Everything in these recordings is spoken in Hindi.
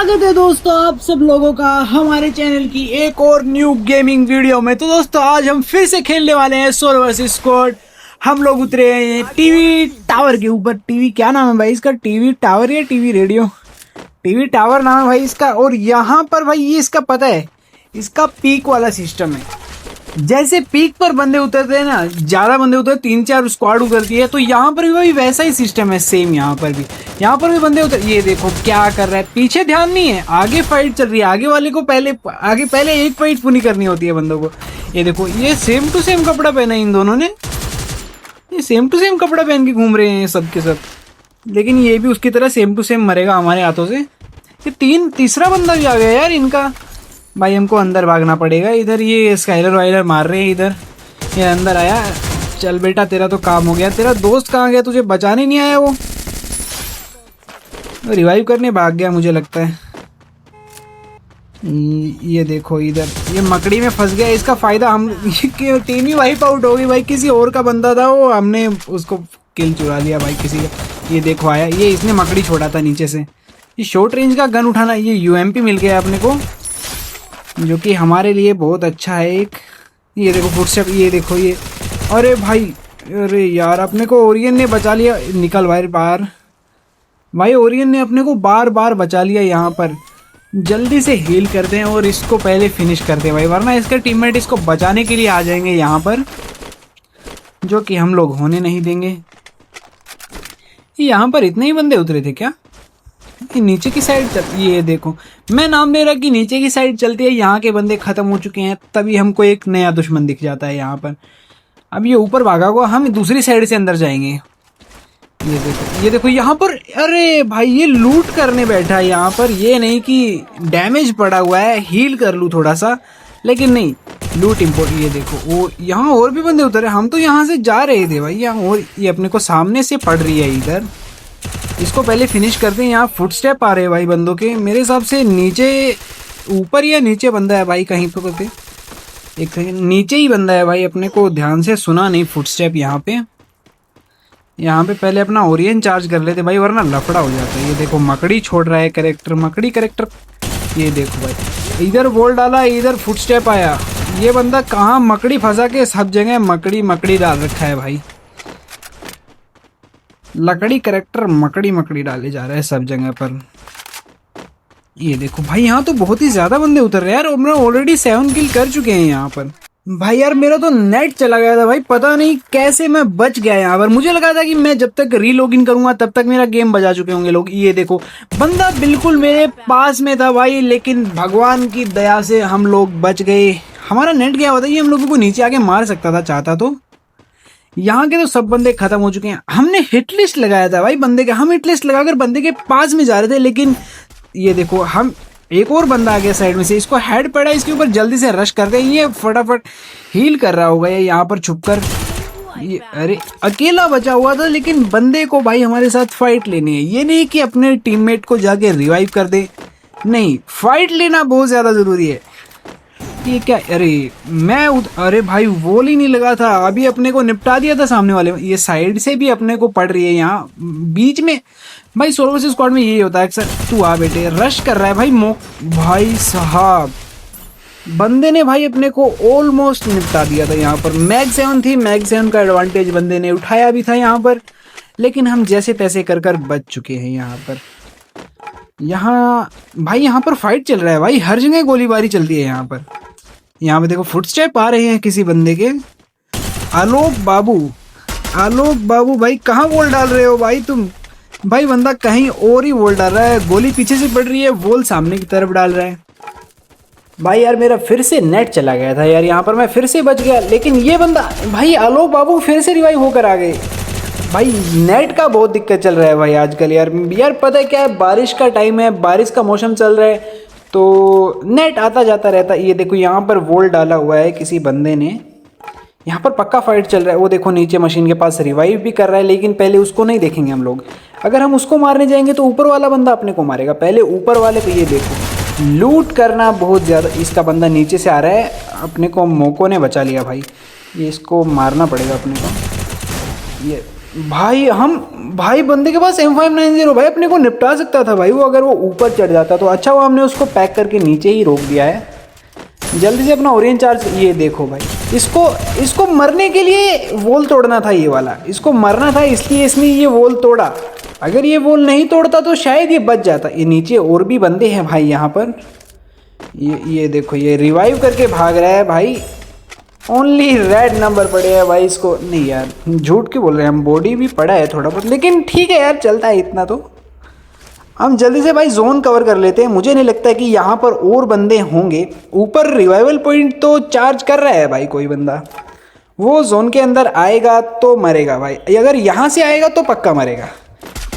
स्वागत है दोस्तों आप सब लोगों का हमारे चैनल की एक और न्यू गेमिंग वीडियो में। तो दोस्तों आज हम फिर से खेलने वाले हैं सोलो वर्सेस स्क्वाड। हम लोग उतरे हैं टीवी टावर के ऊपर। टीवी क्या नाम है भाई इसका? टीवी टावर या टीवी रेडियो? टीवी टावर नाम है भाई इसका। और यहाँ पर भाई ये इसका पता है, इसका पीक वाला सिस्टम है। जैसे पीक पर बंदे उतरते हैं ना, ज्यादा बंदे उतरते, 3-4 स्क्वाड उतरती है, तो यहाँ पर भी भाई वैसा ही सिस्टम है सेम। यहाँ पर भी बंदे उतर। ये देखो क्या कर रहा है, पीछे ध्यान नहीं है, आगे फाइट चल रही है। आगे वाले को पहले एक फाइट पूरी करनी होती है बंदों को। ये देखो ये सेम टू सेम कपड़ा पहना है इन दोनों ने, ये सेम टू सेम कपड़ा पहन के घूम रहे हैं सब के सब। लेकिन ये भी उसकी तरह सेम टू सेम मरेगा हमारे हाथों से। ये तीसरा बंदा भी आ गया यार इनका। भाई हमको अंदर भागना पड़ेगा। इधर ये स्काइलर वाइलर मार रहे हैं इधर। ये अंदर आया। चल बेटा तेरा तो काम हो गया। तेरा दोस्त कहाँ गया? तुझे बचाने नहीं आया वो रिवाइव करने भाग गया मुझे लगता है। ये देखो इधर ये मकड़ी में फंस गया। इसका फायदा हम टीम ही वाइप आउट हो गई भाई। किसी और का बंदा था वो, हमने उसको किल चुरा लिया भाई किसी का। ये देखो आया, ये इसने मकड़ी छोड़ा था नीचे से। ये शॉर्ट रेंज का गन उठाना, ये यूएमपी मिल गया अपने को, जो कि हमारे लिए बहुत अच्छा है एक। ये देखो फुटस्टेप, ये देखो ये। अरे भाई, अरे यार अपने को ओरियन ने बचा लिया। निकल भाई बाहर। भाई ओरियन ने अपने को बार बार बचा लिया। यहाँ पर जल्दी से हील करते हैं और इसको पहले फिनिश करते हैं भाई, वरना इसके टीममेट इसको बचाने के लिए आ जाएंगे यहाँ पर, जो कि हम लोग होने नहीं देंगे। यहाँ पर इतने ही बंदे उतरे थे क्या? नीचे की साइड ये देखो, मैं नाम ले रहा कि नीचे की साइड चलती है। यहाँ के बंदे खत्म हो चुके हैं, तभी हमको एक नया दुश्मन दिख जाता है यहाँ पर। अब ये ऊपर भागा हुआ, हम दूसरी साइड से अंदर जाएंगे। ये देखो यहाँ पर। अरे भाई ये लूट करने बैठा है यहाँ पर। ये नहीं कि डैमेज पड़ा हुआ है, हील कर लूँ थोड़ा सा, लेकिन नहीं, लूट इम्पोर्ट। ये देखो वो यहाँ और भी बंदे उतरे। हम तो यहाँ से जा रहे थे भाई यहाँ, और ये अपने को सामने से पड़ रही है इधर। इसको पहले फिनिश करते हैं। यहाँ फुटस्टेप आ रहे हैं भाई बंदों के। मेरे हिसाब से नीचे, ऊपर या नीचे बंदा है भाई कहीं तो करते। एक सेकंड, नीचे ही बंदा है भाई, अपने को ध्यान से सुना नहीं फुटस्टेप यहाँ पे पहले अपना ओरियन चार्ज कर लेते भाई, वरना लफड़ा हो जाता है। ये देखो मकड़ी छोड़ रहा है कैरेक्टर, मकड़ी कैरेक्टर। ये देखो भाई इधर वॉल डाला, इधर फुटस्टेप आया। ये बंदा कहाँ मकड़ी फंसा के सब जगह मकड़ी डाल रखा है भाई। लकड़ी करेक्टर मकड़ी डाले जा रहा है सब जगह पर। ये देखो भाई यहाँ तो बहुत ही ज्यादा बंदे उतर रहे हैं यार। हम ऑलरेडी 7 किल कर चुके हैं यहाँ पर। भाई यार मेरा तो नेट चला गया था भाई, पता नहीं कैसे मैं बच गया यहाँ पर। मुझे लगा था कि मैं जब तक रीलॉगिन करूंगा तब तक मेरा गेम बजा चुके होंगे लोग। ये देखो बंदा बिल्कुल मेरे पास में था भाई, लेकिन भगवान की दया से हम लोग बच गए। हमारा नेट गया होता, ये हम लोगों को नीचे आके मार सकता था चाहता तो। यहाँ के तो सब बंदे खत्म हो चुके हैं। हमने हिट लिस्ट लगाया था भाई बंदे का, हम हिट लिस्ट लगाकर बंदे के पास में जा रहे थे, लेकिन ये देखो हम एक और बंदा आ गया साइड में से। इसको हेड पड़ा, इसके ऊपर जल्दी से रश करते हैं। ये फटाफट हील कर रहा होगा ये यहाँ पर छुपकर। ये अरे अकेला बचा हुआ था, लेकिन बंदे को भाई हमारे साथ फाइट लेनी है। ये नहीं कि अपने टीममेट को जाके रिवाइव कर दे, नहीं, फाइट लेना बहुत ज्यादा जरूरी है। ये क्या? अरे भाई वॉल ही नहीं लगा था, अभी अपने को निपटा दिया था सामने वाले। ये साइड से भी अपने को पड़ रही है यहाँ बीच में। भाई सोलो वर्सेस स्क्वाड में यही होता है अक्सर। तू आ बेटे, रश कर रहा है भाई भाई साहब बंदे ने भाई अपने को ऑलमोस्ट निपटा दिया था यहाँ पर। मैग 7 थी, मैग 7 का एडवांटेज बंदे ने उठाया भी था यहाँ पर, लेकिन हम जैसे तैसे कर बच चुके हैं यहाँ पर। यहाँ पर फाइट चल रहा है भाई, हर जगह गोलीबारी चलती है यहाँ पर। यहाँ पे देखो फुटस्टेप आ रहे हैं किसी बंदे के। आलोक बाबू भाई कहाँ वॉल डाल रहे हो भाई तुम? भाई बंदा कहीं और ही वॉल डाल रहा है, गोली पीछे से पड़ रही है, वॉल सामने की तरफ डाल रहा है। भाई यार मेरा फिर से नेट चला गया था यार, यहाँ पर मैं फिर से बच गया, लेकिन ये बंदा भाई आलोक बाबू फिर से रिवाइव होकर आ गए। भाई नेट का बहुत दिक्कत चल रहा है भाई आजकल यार पता है क्या है, बारिश का टाइम है, बारिश का मौसम चल रहा है, तो नेट आता जाता रहता है। ये देखो यहाँ पर वॉल डाला हुआ है किसी बंदे ने, यहाँ पर पक्का फाइट चल रहा है। वो देखो नीचे मशीन के पास रिवाइव भी कर रहा है, लेकिन पहले उसको नहीं देखेंगे हम लोग। अगर हम उसको मारने जाएंगे तो ऊपर वाला बंदा अपने को मारेगा, पहले ऊपर वाले पे। ये देखो लूट करना बहुत ज़्यादा। इसका बंदा नीचे से आ रहा है, अपने को मोको ने बचा लिया भाई। ये इसको मारना पड़ेगा अपने को। ये भाई बंदे के पास M590 भाई अपने को निपटा सकता था भाई वो, अगर वो ऊपर चढ़ जाता तो अच्छा, वो हमने उसको पैक करके नीचे ही रोक दिया है। जल्दी से अपना ओरियन चार्ज, ये देखो भाई, इसको मरने के लिए वॉल तोड़ना था, ये वाला इसको मरना था, इसलिए इसने ये वॉल तोड़ा। अगर ये वॉल नहीं तोड़ता तो शायद ये बच जाता। ये नीचे और भी बंदे हैं भाई यहाँ पर। ये देखो, ये रिवाइव करके भाग रहा है भाई। ओनली रेड नंबर पड़े हैं भाई इसको। नहीं यार, झूठ क्यों बोल रहे हैं हम, बॉडी भी पड़ा है थोड़ा बहुत, लेकिन ठीक है यार, चलता है इतना तो। हम जल्दी से भाई जोन कवर कर लेते हैं। मुझे नहीं लगता कि यहाँ पर और बंदे होंगे। ऊपर रिवाइवल पॉइंट तो चार्ज कर रहा है भाई कोई बंदा, वो जोन के अंदर आएगा तो मरेगा भाई। अगर यहाँ से आएगा तो पक्का मरेगा।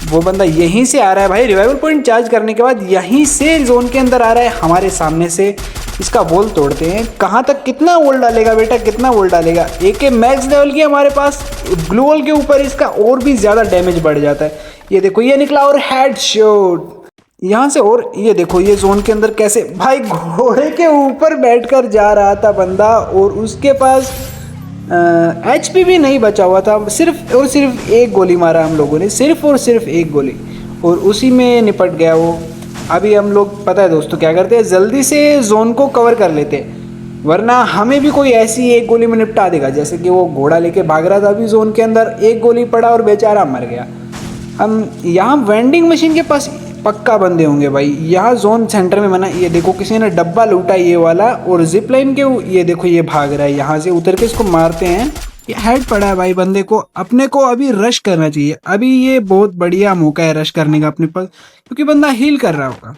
वो बंदा यहीं से आ रहा है भाई, रिवाइवल पॉइंट चार्ज करने के बाद यहीं से जोन के अंदर आ रहा है, हमारे सामने से। इसका वोल तोड़ते हैं। कहाँ तक, कितना वोल डालेगा बेटा, कितना वोल डालेगा। एक मैक्स लेवल की हमारे पास, ग्लू वॉल के ऊपर इसका और भी ज़्यादा डैमेज बढ़ जाता है। ये देखो, ये निकला और हेडशॉट यहाँ से। और ये देखो, ये जोन के अंदर कैसे भाई घोड़े के ऊपर बैठकर जा रहा था बंदा, और उसके पास HP भी नहीं बचा हुआ था। सिर्फ और सिर्फ एक गोली मारा हम लोगों ने, सिर्फ और सिर्फ एक गोली, और उसी में निपट गया वो। अभी हम लोग, पता है दोस्तों क्या करते हैं, जल्दी से जोन को कवर कर लेते हैं, वरना हमें भी कोई ऐसी एक गोली में निपटा देगा। जैसे कि वो घोड़ा लेके भाग रहा था अभी जोन के अंदर, एक गोली पड़ा और बेचारा मर गया। हम यहाँ वेंडिंग मशीन के पास पक्का बंदे होंगे भाई, यहाँ जोन सेंटर में बना। ये देखो, किसी ने डब्बा लूटा ये वाला, और जिप लाइन के ये देखो, ये भाग रहा है। यहाँ से उतर के इसको मारते हैं। ये हेड पड़ा है भाई बंदे को। अपने को अभी रश करना चाहिए, अभी ये बहुत बढ़िया मौका है रश करने का अपने पास, क्योंकि बंदा हील कर रहा होगा।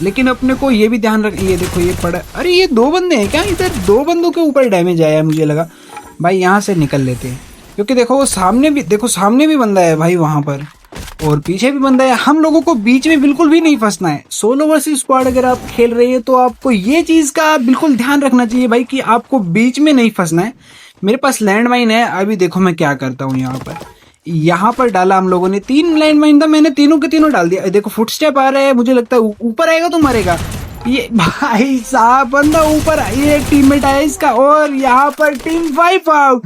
लेकिन अपने को ये भी ध्यान रख, ये देखो ये पड़ा। अरे ये दो बंदे हैं क्या इधर, दो बंदों के ऊपर डैमेज आया है मुझे लगा भाई। यहाँ से निकल लेते हैं, क्योंकि देखो वो सामने भी, देखो सामने भी बंदा है भाई वहाँ पर, और पीछे भी बंदा है। हम लोगों को बीच में बिल्कुल भी नहीं फंसना है। सोलो वर्सेस स्क्वाड अगर आप खेल रहे हैं तो आपको ये चीज़ का बिल्कुल ध्यान रखना चाहिए भाई, कि आपको बीच में नहीं फंसना है। मेरे पास लैंड माइन है, अभी देखो मैं क्या करता हूँ। यहाँ पर डाला हम लोगों ने, 3 लैंड माइन था, मैंने तीनों के तीनों डाल दिया। देखो फुटस्टेप आ रहा है, मुझे लगता है ऊपर आएगा तो मरेगा। ये भाई साहब बंदा ऊपर, ये टीममेट आया इसका, और यहाँ पर टीम 5 आउट।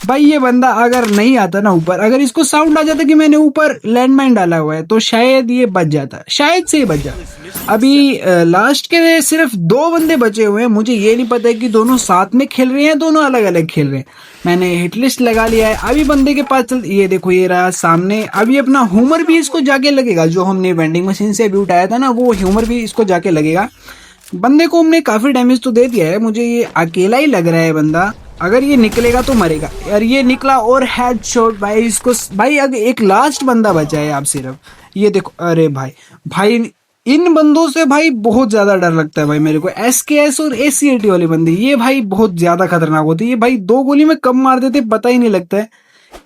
भाई ये बंदा अगर नहीं आता ना ऊपर, अगर इसको साउंड आ जाता कि मैंने ऊपर लैंडमाइन डाला हुआ है, तो शायद ये बच जाता, शायद से ही बच जाता। अभी लास्ट के सिर्फ 2 बंदे बचे हुए हैं। मुझे ये नहीं पता है कि दोनों साथ में खेल रहे हैं, दोनों अलग अलग खेल रहे हैं। मैंने हिट लिस्ट लगा लिया है। अभी बंदे के पास चल, ये देखो ये रहा सामने। अभी अपना ह्यूमर भी इसको जाके लगेगा, जो हमने वेंडिंग मशीन से अभी उठाया था ना, वो ह्यूमर भी इसको जाके लगेगा। बंदे को हमने काफी डैमेज तो दे दिया है। मुझे ये अकेला ही लग रहा है बंदा, अगर ये निकलेगा तो मरेगा यार। ये निकला और हेडशॉट भाई इसको। भाई अगर एक लास्ट बंदा बचा है आप सिर्फ, ये देखो। अरे भाई इन बंदों से भाई बहुत ज्यादा डर लगता है भाई मेरे को। SKS और ACAT वाले बंदे, ये भाई बहुत ज्यादा खतरनाक होते हैं। ये भाई 2 गोली में कब मार देते पता ही नहीं लगता है।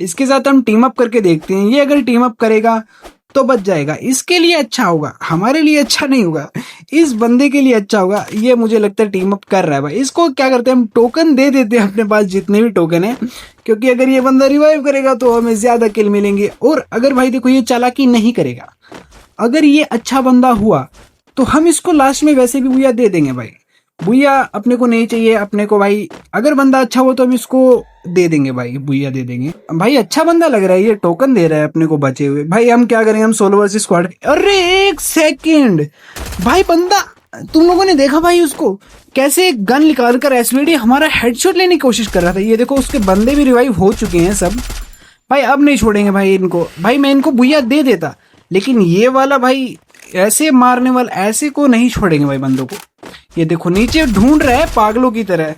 इसके साथ हम टीम अप करके देखते हैं। ये अगर टीम अप करेगा तो बच जाएगा, इसके लिए अच्छा होगा, हमारे लिए अच्छा नहीं होगा, इस बंदे के लिए अच्छा होगा। ये मुझे लगता है टीम अप कर रहा है भाई। इसको क्या करते हैं, हम टोकन दे देते हैं अपने पास जितने भी टोकन है, क्योंकि अगर ये बंदा रिवाइव करेगा तो हमें ज्यादा किल मिलेंगे। और अगर भाई देखो ये चालाकी नहीं करेगा, अगर ये अच्छा बंदा हुआ तो हम इसको लास्ट में वैसे भी बुया दे देंगे भाई। बुया अपने को नहीं चाहिए, अपने को भाई अगर बंदा अच्छा हो तो हम इसको दे देंगे भाई, बुया दे देंगे भाई। अच्छा बंदा लग रहा है, ये टोकन दे रहा है अपने को बचे हुए। भाई हम क्या करेंगे, हम सोलो वर्सेस स्क्वाड। अरे 1 सेकंड भाई, बंदा तुम लोगों ने देखा भाई उसको कैसे गन निकाल कर SVD हमारा हेडशॉट लेने की कोशिश कर रहा था। ये देखो उसके बंदे भी रिवाइव हो चुके हैं सब भाई। अब नहीं छोड़ेंगे भाई इनको। भाई मैं इनको बुया दे देता, लेकिन ये वाला भाई ऐसे मारने वाला, ऐसे को नहीं छोड़ेंगे भाई बंदों को। ये देखो नीचे ढूंढ रहा है पागलों की तरह,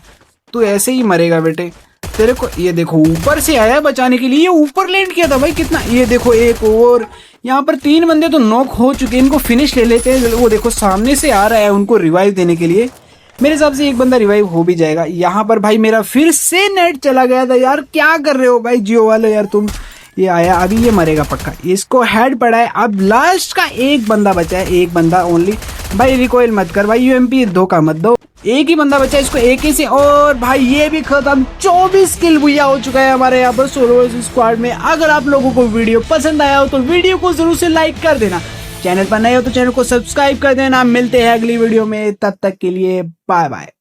तो ऐसे ही मरेगा बेटे तेरे को। ये देखो ऊपर से आया बचाने के लिए, ये ऊपर लैंड किया था भाई कितना। ये देखो एक और, यहाँ पर 3 बंदे तो नॉक हो चुके हैं, इनको फिनिश ले लेते हैं। वो देखो सामने से आ रहा है उनको रिवाइव देने के लिए। मेरे हिसाब से एक बंदा रिवाइव हो भी जाएगा। यहाँ पर भाई मेरा फिर से नेट चला गया था यार, क्या कर रहे हो भाई जियो वाले यार तुम। ये आया, अभी ये मरेगा पक्का, इसको हेड पड़ा है। अब लास्ट का एक बंदा बचा है, एक बंदा ओनली। भाई रिकॉइल मत कर भाई, UMP धोखा मत दो। एक ही बंदा बचा है, इसको एक ही से। और भाई ये भी खत्म, 24 किल बुया हो चुका है हमारे यहाँ पर सोलो वर्सेस स्क्वाड में। अगर आप लोगों को वीडियो पसंद आया हो तो वीडियो को जरूर से लाइक कर देना, चैनल पर नए हो तो चैनल को सब्सक्राइब कर देना। मिलते हैं अगली वीडियो में, तब तक के लिए बाय बाय।